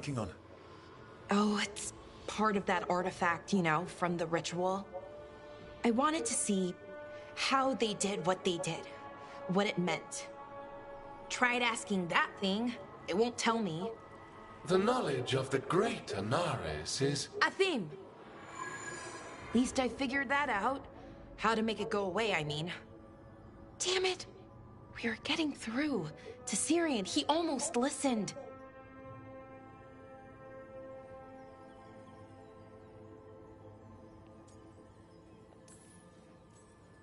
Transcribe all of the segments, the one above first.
working on? Oh, it's part of that artifact, you know, from the ritual. I wanted to see how they did what they did, what it meant. Tried asking that thing, it won't tell me. The knowledge of the great Anaris is... A theme. At least I figured that out. How to make it go away, I mean. Damn it. We are getting through. To Syrian, he almost listened.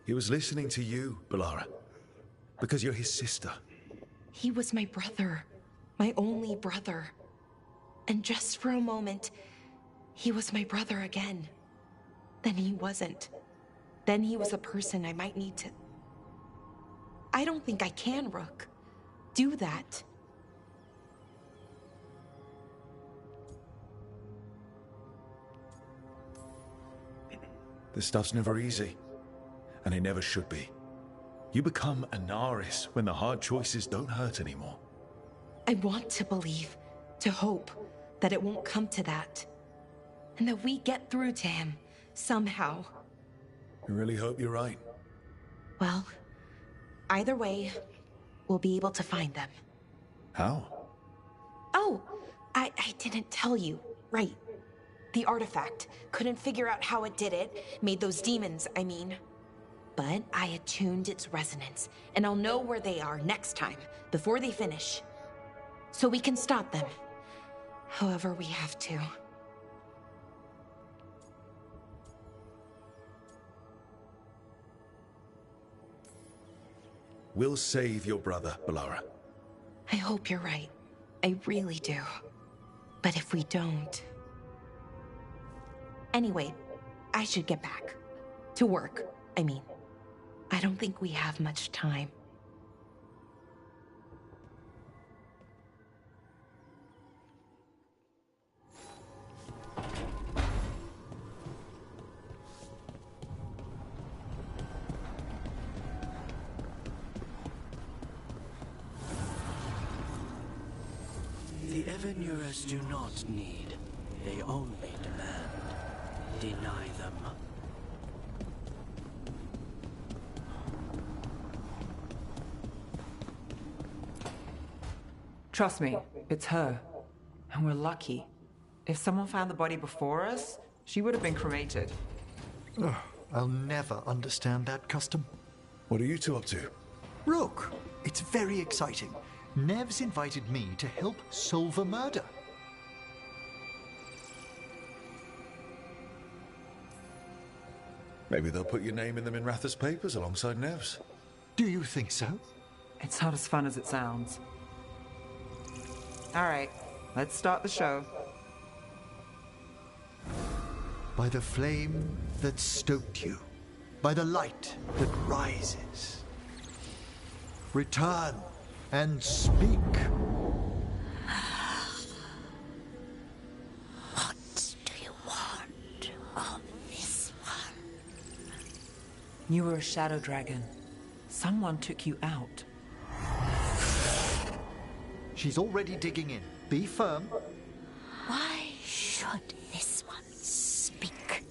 He was listening to you, Balara. Because you're his sister. He was my brother. My only brother. And just for a moment, he was my brother again. Then he wasn't. Then he was a person I might need to... I don't think I can, Rook. Do that. This stuff's never easy. And it never should be. You become Anaris when the hard choices don't hurt anymore. I want to believe, to hope, that it won't come to that. And that we get through to him, somehow. I really hope you're right. Well, either way, we'll be able to find them. How? Oh, I didn't tell you. Right. The artifact. Couldn't figure out how it did it. Made those demons, I mean. But I attuned its resonance, and I'll know where they are next time, before they finish. So we can stop them. However we have to. We'll save your brother, Balara. I hope you're right. I really do. But if we don't... Anyway, I should get back. To work, I mean. I don't think we have much time. The Evanurers do not need. They only demand. Deny them. Trust me, it's her. And we're lucky. If someone found the body before us, she would have been cremated. Ugh, I'll never understand that custom. What are you two up to? Rook, it's very exciting. Nev's invited me to help solve a murder. Maybe they'll put your name in the Minratha's papers alongside Nev's. Do you think so? It's not as fun as it sounds. All right, let's start the show. By the flame that stoked you, by the light that rises. Return and speak. What do you want of this one? You were a shadow dragon. Someone took you out. She's already digging in. Be firm. Why should this one speak?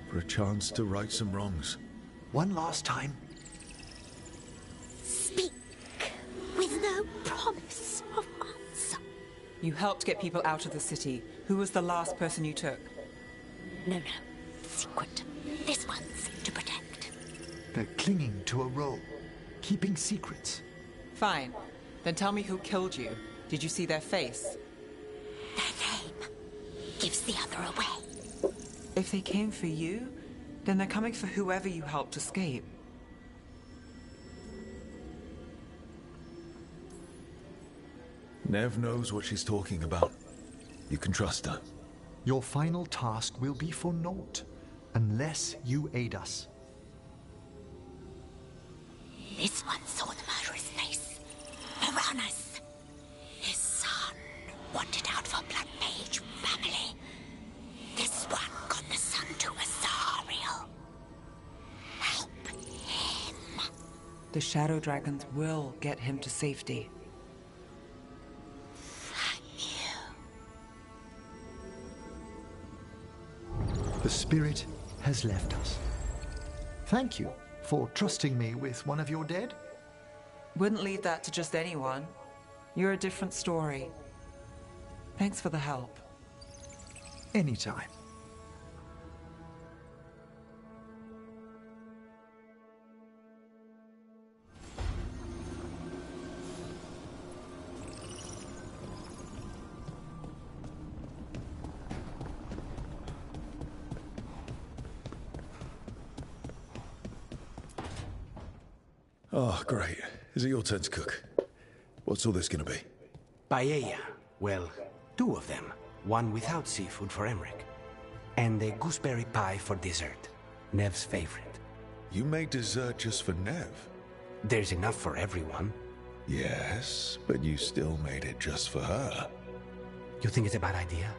For a chance to right some wrongs. One last time. Speak with no promise of answer. You helped get people out of the city. Who was the last person you took? No. Secret. This one's to protect. They're clinging to a role, keeping secrets. Fine. Then tell me who killed you. Did you see their face? Their name gives the other away. If they came for you, then they're coming for whoever you helped escape. Nev knows what she's talking about. You can trust her. Your final task will be for naught, unless you aid us. This one saw the murderer's face. Piranhas. His son wanted out for Blood Mage family. This one got the son to Azariel. Help him. The Shadow Dragons will get him to safety. The spirit has left us. Thank you for trusting me with one of your dead. Wouldn't leave that to just anyone. You're a different story. Thanks for the help. Anytime. Oh, great. Is it your turn to cook? What's all this gonna be? Paella. Well, 2 of them. One without seafood for Emmerich. And a gooseberry pie for dessert. Nev's favorite. You made dessert just for Nev? There's enough for everyone. Yes, but you still made it just for her. You think it's a bad idea?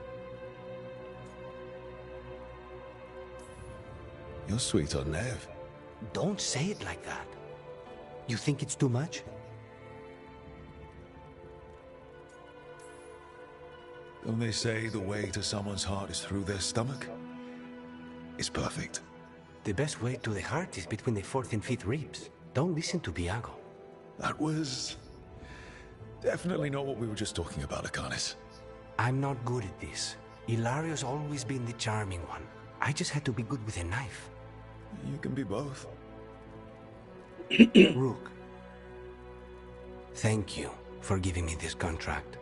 You're sweet on Nev. Don't say it like that. You think it's too much? Don't they say the way to someone's heart is through their stomach? It's perfect. The best way to the heart is between the 4th and 5th ribs. Don't listen to Biago. That was definitely not what we were just talking about, Akanis. I'm not good at this. Hilario's always been the charming one. I just had to be good with a knife. You can be both. Rook, thank you for giving me this contract.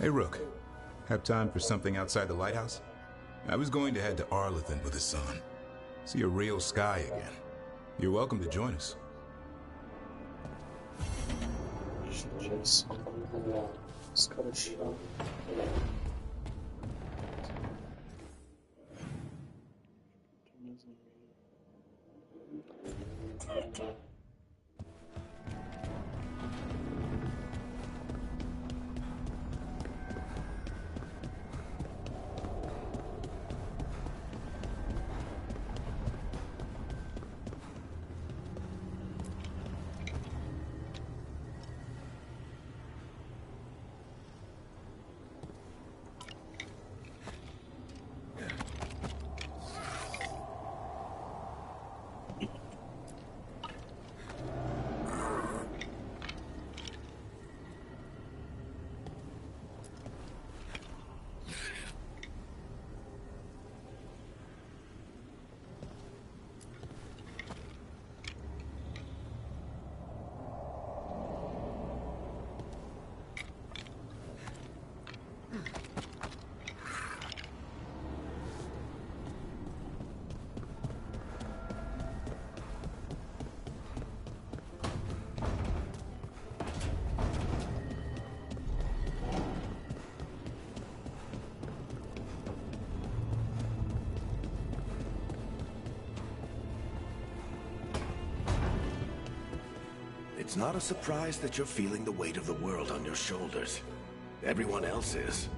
Hey, Rook. Have time for something outside the lighthouse? I was going to head to Arlington with the sun. See a real sky again. You're welcome to join us. It's not a surprise that you're feeling the weight of the world on your shoulders. Everyone else is.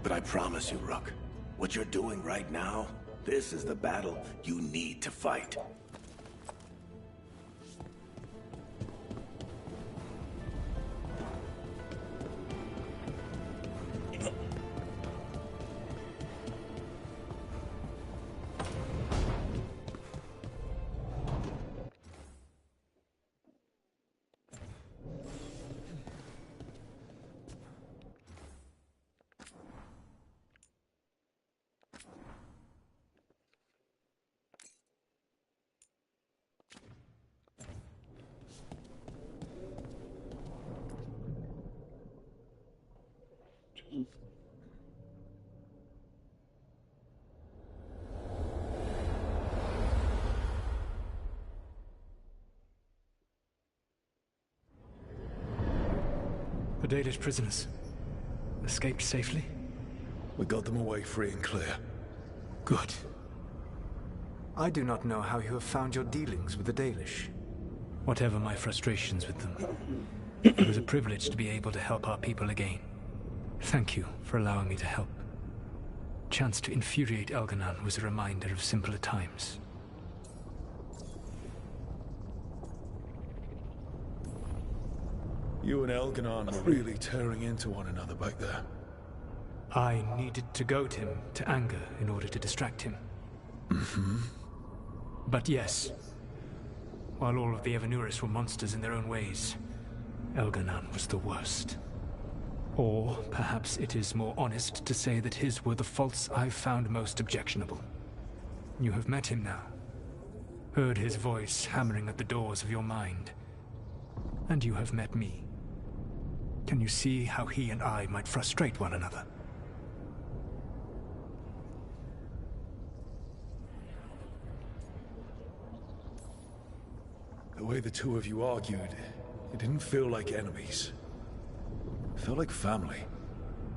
But I promise you, Rook, what you're doing right now, this is the battle you need to fight. The Dalish prisoners escaped safely? We got them away free and clear. Good. I do not know how you have found your dealings with the Dalish. Whatever my frustrations with them, it was a privilege to be able to help our people again. Thank you for allowing me to help. Chance to infuriate Elganon was a reminder of simpler times. You and Elganon were really tearing into one another back there. I needed to goad him to anger in order to distract him. Mm-hmm. But yes, while all of the Evanuris were monsters in their own ways, Elganon was the worst. Or perhaps it is more honest to say that his were the faults I found most objectionable. You have met him now. Heard his voice hammering at the doors of your mind. And you have met me. Can you see how he and I might frustrate one another? The way the two of you argued, it didn't feel like enemies. It felt like family.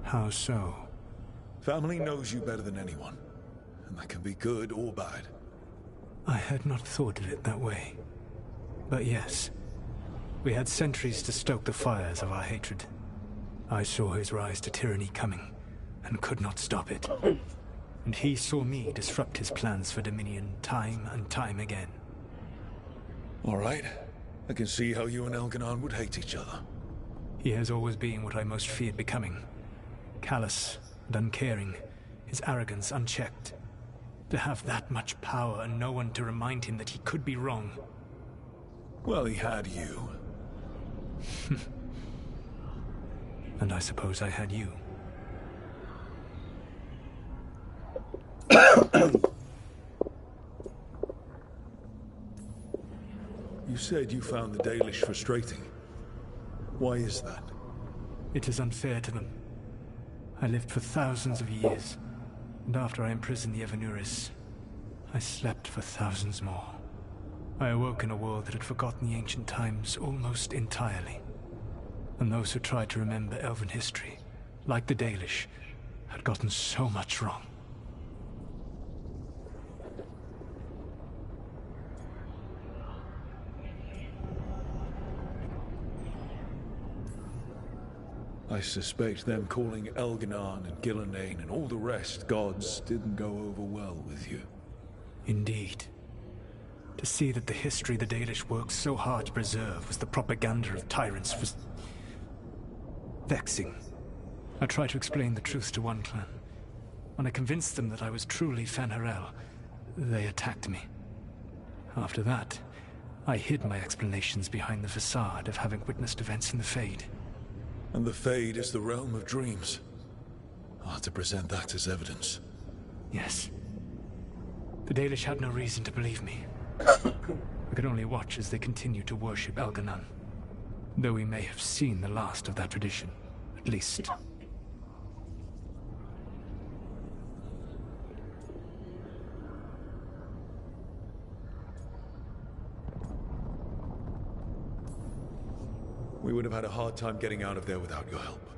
How so? Family knows you better than anyone, and that can be good or bad. I had not thought of it that way. But yes, we had centuries to stoke the fires of our hatred. I saw his rise to tyranny coming, and could not stop it. And he saw me disrupt his plans for dominion time and time again. All right. I can see how you and Elganon would hate each other. He has always been what I most feared becoming. Callous and uncaring, his arrogance unchecked. To have that much power and no one to remind him that he could be wrong. Well, he had you. And I suppose I had you. You said you found the Dalish frustrating. Why is that? It is unfair to them. I lived for thousands of years, and after I imprisoned the Evanuris, I slept for thousands more. I awoke in a world that had forgotten the ancient times almost entirely. And those who tried to remember Elven history, like the Dalish, had gotten so much wrong. I suspect them calling Elganon and Gillenane and all the rest gods didn't go over well with you. Indeed. To see that the history the Dalish worked so hard to preserve was the propaganda of tyrants was vexing. I tried to explain the truth to one clan. When I convinced them that I was truly Fen'Harel, they attacked me. After that, I hid my explanations behind the facade of having witnessed events in the Fade. And the Fade is the realm of dreams. Hard to present that as evidence. Yes. The Dalish had no reason to believe me. I could only watch as they continued to worship Elganon. Though we may have seen the last of that tradition, at least. We would have had a hard time getting out of there without your help.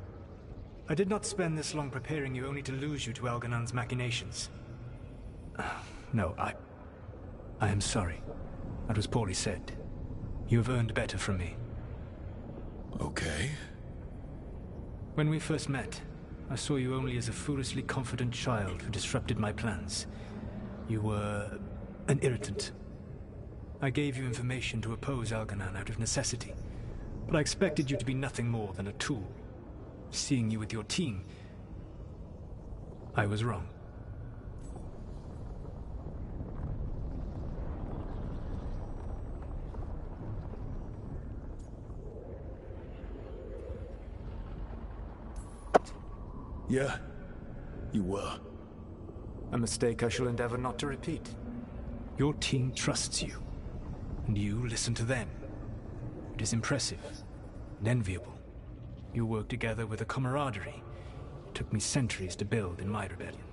I did not spend this long preparing you only to lose you to Elganon's machinations. No, I am sorry. That was poorly said. You have earned better from me. Okay. When we first met, I saw you only as a foolishly confident child who disrupted my plans. You were an irritant. I gave you information to oppose Elganon out of necessity, but I expected you to be nothing more than a tool. Seeing you with your team, I was wrong. Yeah, you were. A mistake I shall endeavor not to repeat. Your team trusts you, and you listen to them. It is impressive and enviable. You work together with a camaraderie, took me centuries to build in my rebellion.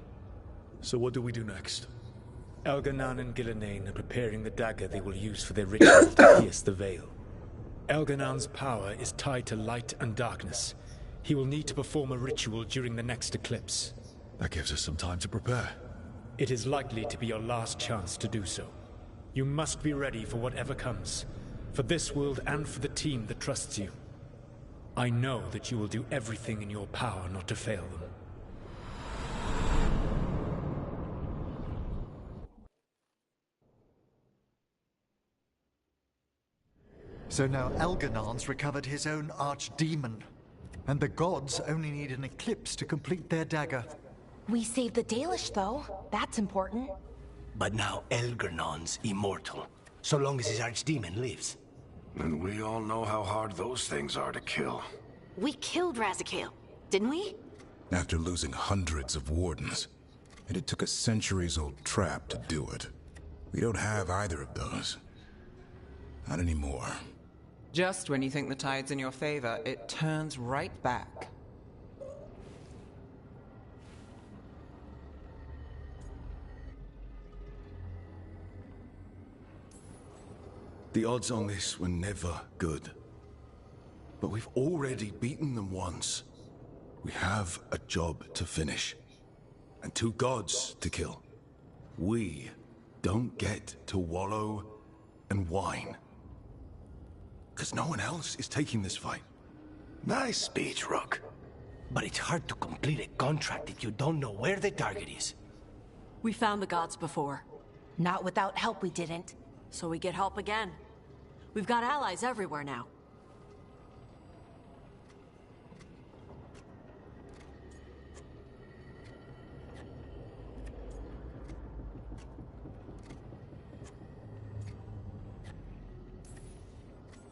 So what do we do next? Elganan and Gillenane are preparing the dagger they will use for their ritual to pierce the veil. Elganan's power is tied to light and darkness. He will need to perform a ritual during the next eclipse. That gives us some time to prepare. It is likely to be your last chance to do so. You must be ready for whatever comes, for this world and for the team that trusts you. I know that you will do everything in your power not to fail them. So now Elganan's recovered his own archdemon, and the gods only need an eclipse to complete their dagger. We saved the Dalish, though. That's important. But now Elganan's immortal, so long as his archdemon lives. And we all know how hard those things are to kill. We killed Razikale, didn't we? After losing hundreds of wardens. And it took a centuries-old trap to do it. We don't have either of those. Not anymore. Just when you think the tide's in your favor, it turns right back. The odds on this were never good. But we've already beaten them once. We have a job to finish. And 2 gods to kill. We don't get to wallow and whine. Because no one else is taking this fight. Nice speech, Rook. But it's hard to complete a contract if you don't know where the target is. We found the gods before. Not without help, we didn't. So we get help again. We've got allies everywhere now.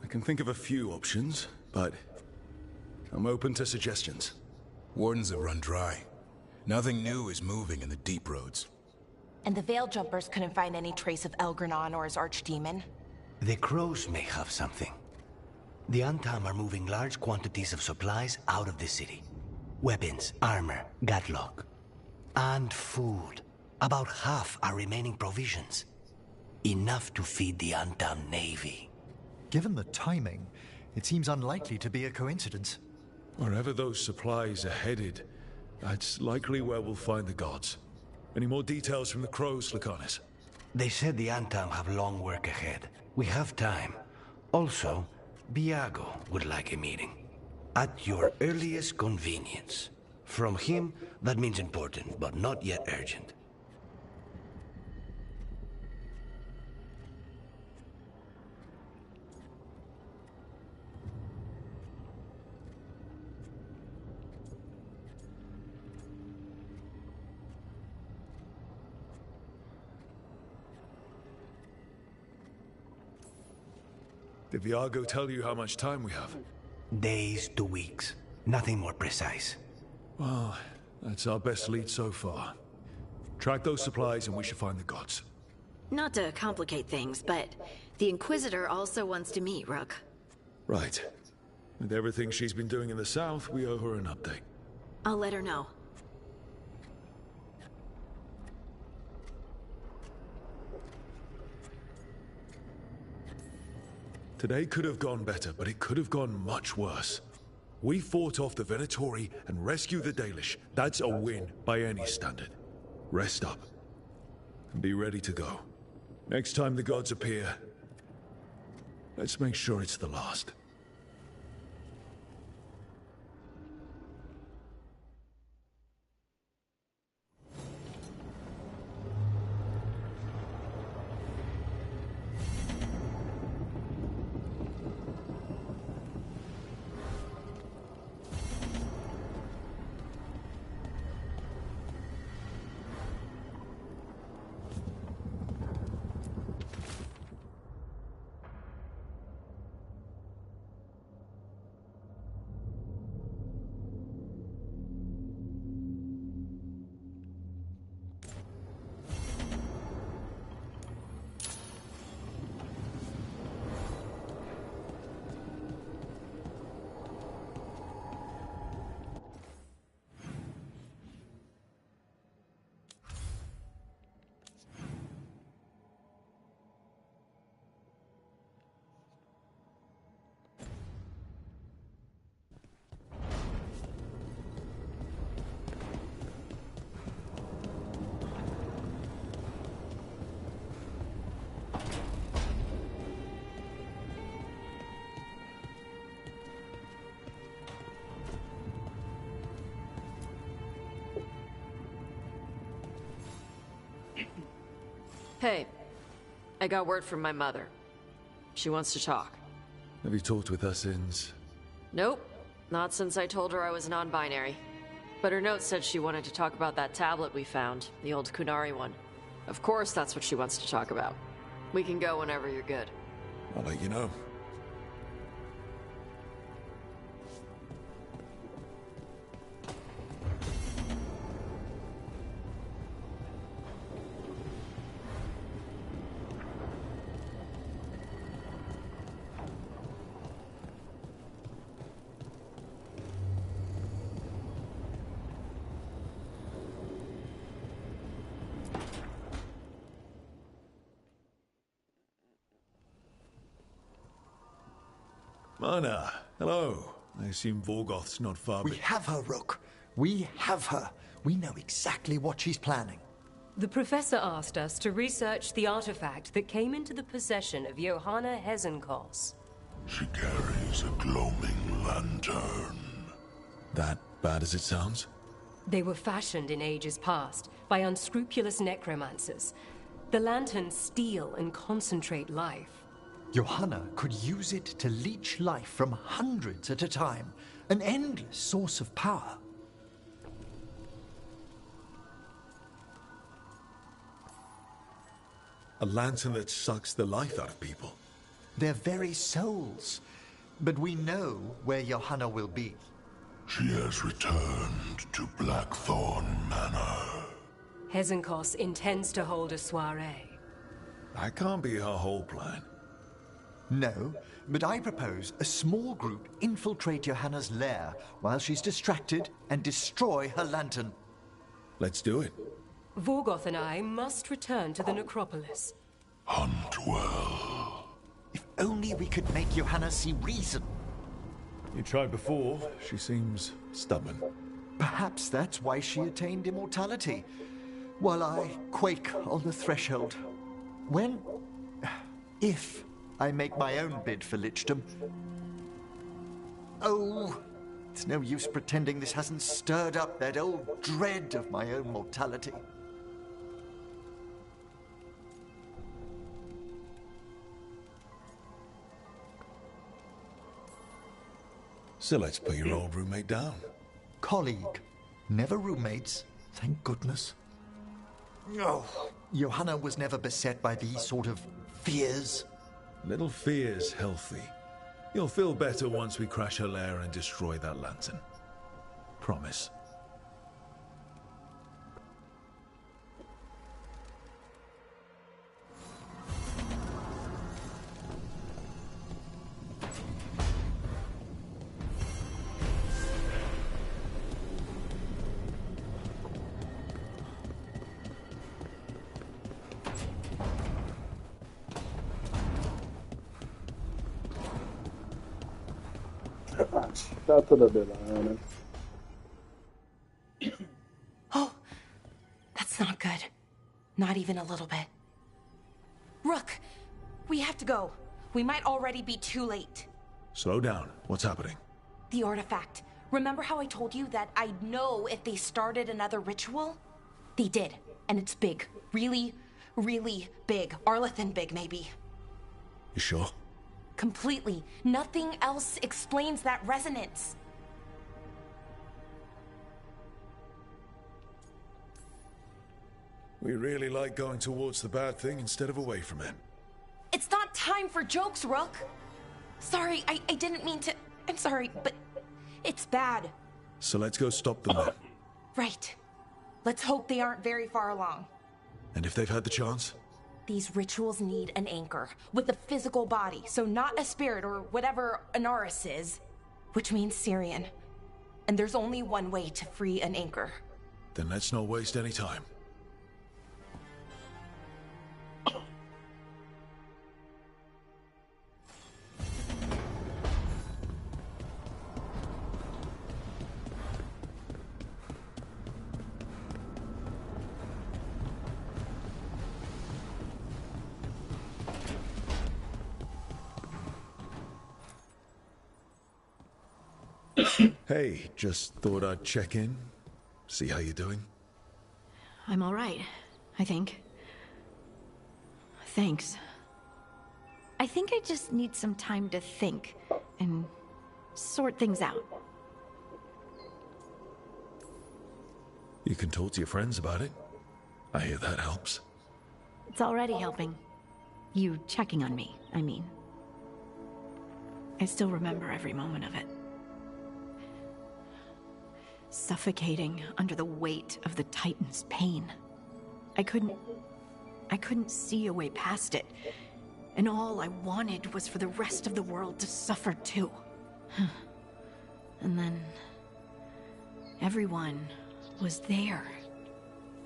I can think of a few options, but I'm open to suggestions. Wardens have run dry. Nothing new is moving in the deep roads. And the Veil Jumpers couldn't find any trace of Elgranon or his archdemon. The crows may have something. The Antam are moving large quantities of supplies out of the city. Weapons, armor, gatlock. And food. About half are remaining provisions. Enough to feed the Antam navy. Given the timing, it seems unlikely to be a coincidence. Wherever those supplies are headed, that's likely where we'll find the gods. Any more details from the crows, Lucanus? They said the Antam have long work ahead. We have time. Also, Biago would like a meeting. At your earliest convenience. From him, that means important, but not yet urgent. Did Viago tell you how much time we have? Days to weeks. Nothing more precise. Well, that's our best lead so far. Track those supplies and we should find the gods. Not to complicate things, but the Inquisitor also wants to meet Rook. Right. With everything she's been doing in the south, we owe her an update. I'll let her know. Today could have gone better, but it could have gone much worse. We fought off the Venatori and rescued the Dalish. That's a win by any standard. Rest up. And be ready to go. Next time the gods appear, let's make sure it's the last. Hey, I got word from my mother. She wants to talk. Have you talked with her since? Nope, not since I told her I was non-binary. But her note said she wanted to talk about that tablet we found, the old Kunari one. Of course that's what she wants to talk about. We can go whenever you're good. I'll let you know. Mana, hello. I assume Vorgoth's not far We have her, Rook. We have her. We know exactly what she's planning. The professor asked us to research the artifact that came into the possession of Johanna Hezenkos. She carries a gloaming lantern. That bad as it sounds? They were fashioned in ages past by unscrupulous necromancers. The lanterns steal and concentrate life. Johanna could use it to leech life from hundreds at a time. An endless source of power. A lantern that sucks the life out of people. Their very souls. But we know where Johanna will be. She has returned to Blackthorn Manor. Hezenkos intends to hold a soiree. That can't be her whole plan. No, but I propose a small group infiltrate Johanna's lair while she's distracted and destroy her lantern. Let's do it. Vorgoth and I must return to the necropolis. Hunt well. If only we could make Johanna see reason. You tried before. She seems stubborn. Perhaps that's why she attained immortality, while I quake on the threshold. If I make my own bid for lichdom. Oh, it's no use pretending this hasn't stirred up that old dread of my own mortality. So let's put your old roommate down. Colleague, never roommates, thank goodness. Oh, Johanna was never beset by these sort of fears. Little fear's healthy. You'll feel better once we crash her lair and destroy that lantern. Promise. Oh, that's not good. Not even a little bit. Rook, we have to go. We might already be too late. Slow down. What's happening? The artifact. Remember how I told you that I'd know if they started another ritual? They did, and it's big. Really, really big. Arlethan big, maybe. You sure? Completely. Nothing else explains that resonance. We really like going towards the bad thing instead of away from it. It's not time for jokes, Rook. Sorry, I didn't mean to... I'm sorry, but it's bad. So let's go stop them then. Right. Let's hope they aren't very far along. And if they've had the chance? These rituals need an anchor with a physical body, so not a spirit or whatever Anaris is, which means Syrian. And there's only one way to free an anchor. Then let's not waste any time. Hey, just thought I'd check in, see how you're doing. I'm all right, I think. Thanks. I think I just need some time to think and sort things out. You can talk to your friends about it. I hear that helps. It's already helping. You checking on me, I mean. I still remember every moment of it. Suffocating under the weight of the Titan's pain. I couldn't see a way past it. And all I wanted was for the rest of the world to suffer too. And then everyone was there.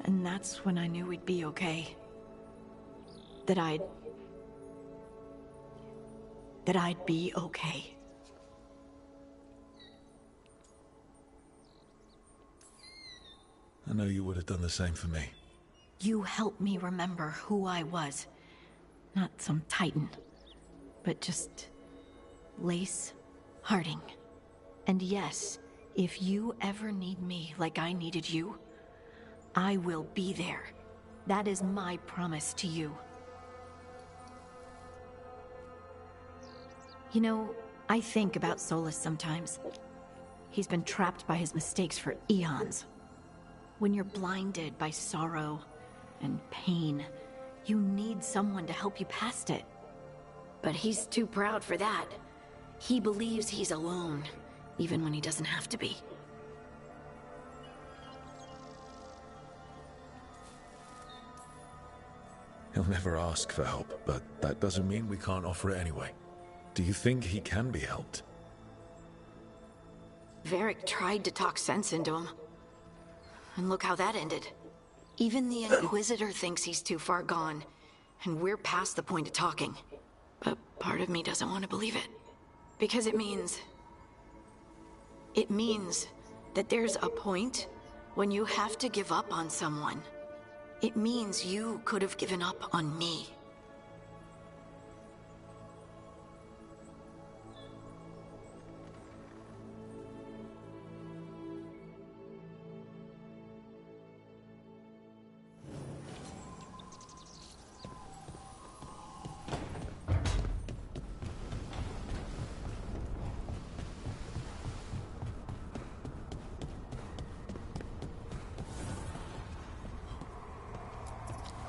And that's when I knew we'd be okay. That I'd be okay. I know you would have done the same for me. You helped me remember who I was. Not some Titan, but just Lace Harding. And yes, if you ever need me like I needed you, I will be there. That is my promise to you. You know, I think about Solus sometimes. He's been trapped by his mistakes for eons. When you're blinded by sorrow and pain, you need someone to help you past it. But he's too proud for that. He believes he's alone, even when he doesn't have to be. He'll never ask for help, but that doesn't mean we can't offer it anyway. Do you think he can be helped? Varric tried to talk sense into him. And look how that ended. Even the Inquisitor thinks he's too far gone, and we're past the point of talking. But part of me doesn't want to believe it. Because it means that there's a point when you have to give up on someone. It means you could have given up on me.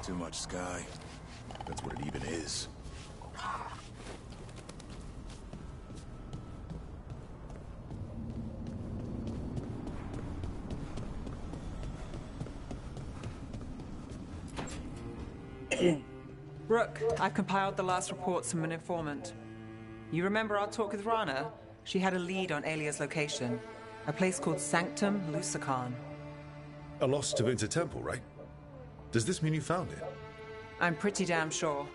Too much sky. That's what it even is. Rook, I've compiled the last reports from an informant. You remember our talk with Rana? She had a lead on Alia's location. A place called Sanctum Lucican. A lost Tevinter temple, right? Does this mean you found it? I'm pretty damn sure.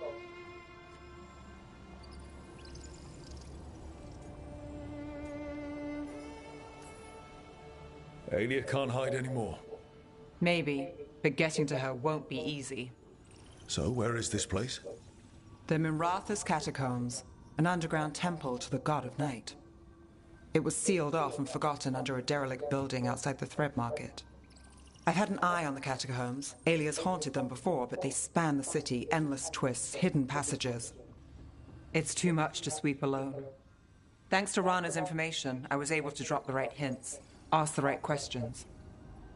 Alia can't hide anymore. Maybe, but getting to her won't be easy. So, where is this place? The Minratha's Catacombs, an underground temple to the god of night. It was sealed off and forgotten under a derelict building outside the Thread Market. I've had an eye on the catacombs. Alia's haunted them before, but they span the city, endless twists, hidden passages. It's too much to sweep alone. Thanks to Rana's information, I was able to drop the right hints, ask the right questions.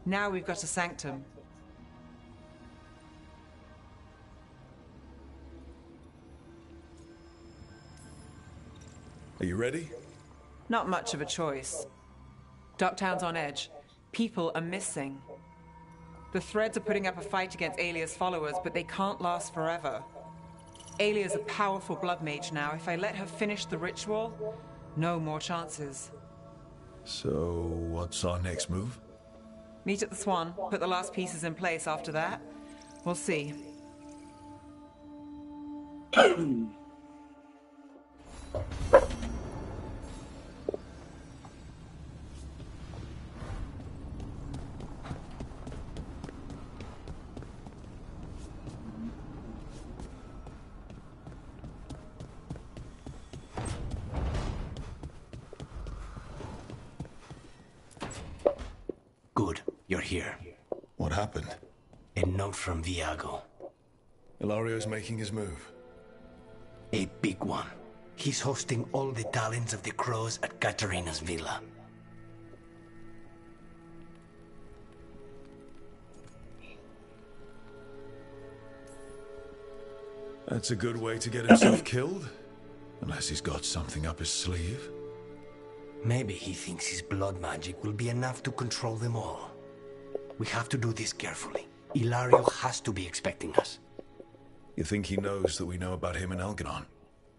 Now we've got a sanctum. Are you ready? Not much of a choice. Ducktown's on edge. People are missing. The Threads are putting up a fight against Alia's followers, but they can't last forever. Alia's a powerful blood mage now. If I let her finish the ritual, no more chances. So, what's our next move? Meet at the Swan, put the last pieces in place after that. We'll see. Good, you're here. What happened? A note from Viago. Ilario's making his move. A big one. He's hosting all the talents of the crows at Katarina's villa. That's a good way to get himself killed. Unless he's got something up his sleeve. Maybe he thinks his blood magic will be enough to control them all. We have to do this carefully. Ilario has to be expecting us. You think he knows that we know about him and Elganon?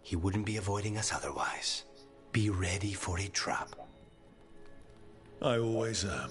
He wouldn't be avoiding us otherwise. Be ready for a trap. I always am.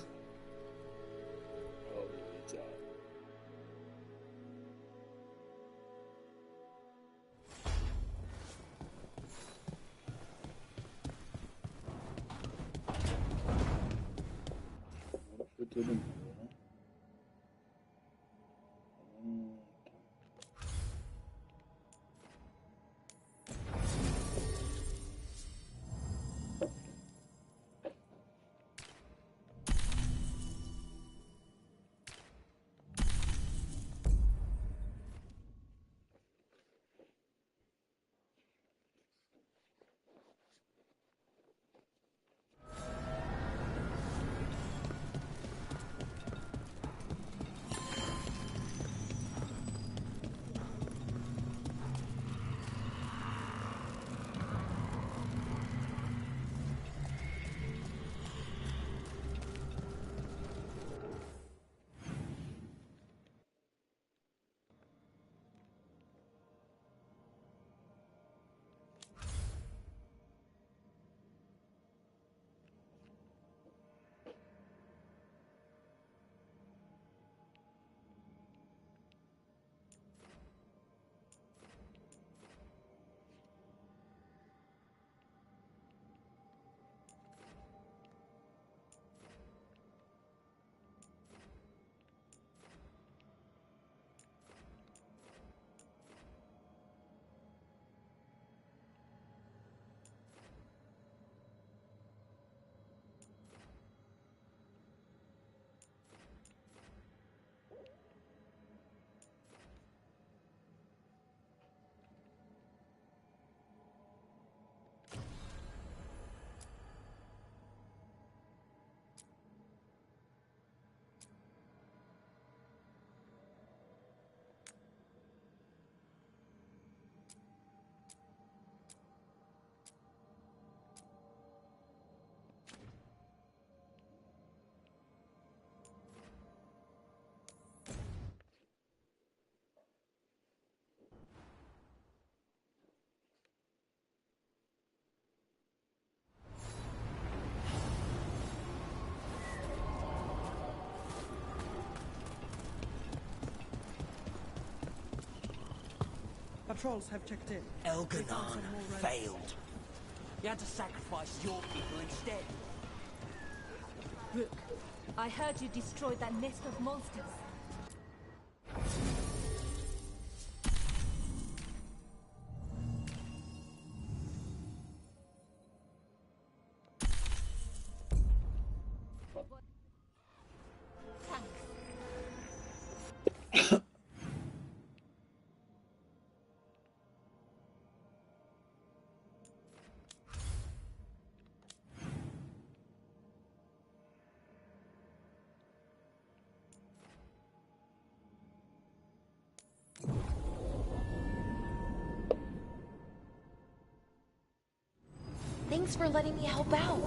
Patrols have checked in. Elganon failed. You had to sacrifice your people instead. Rook, I heard you destroyed that nest of monsters. Thanks for letting me help out.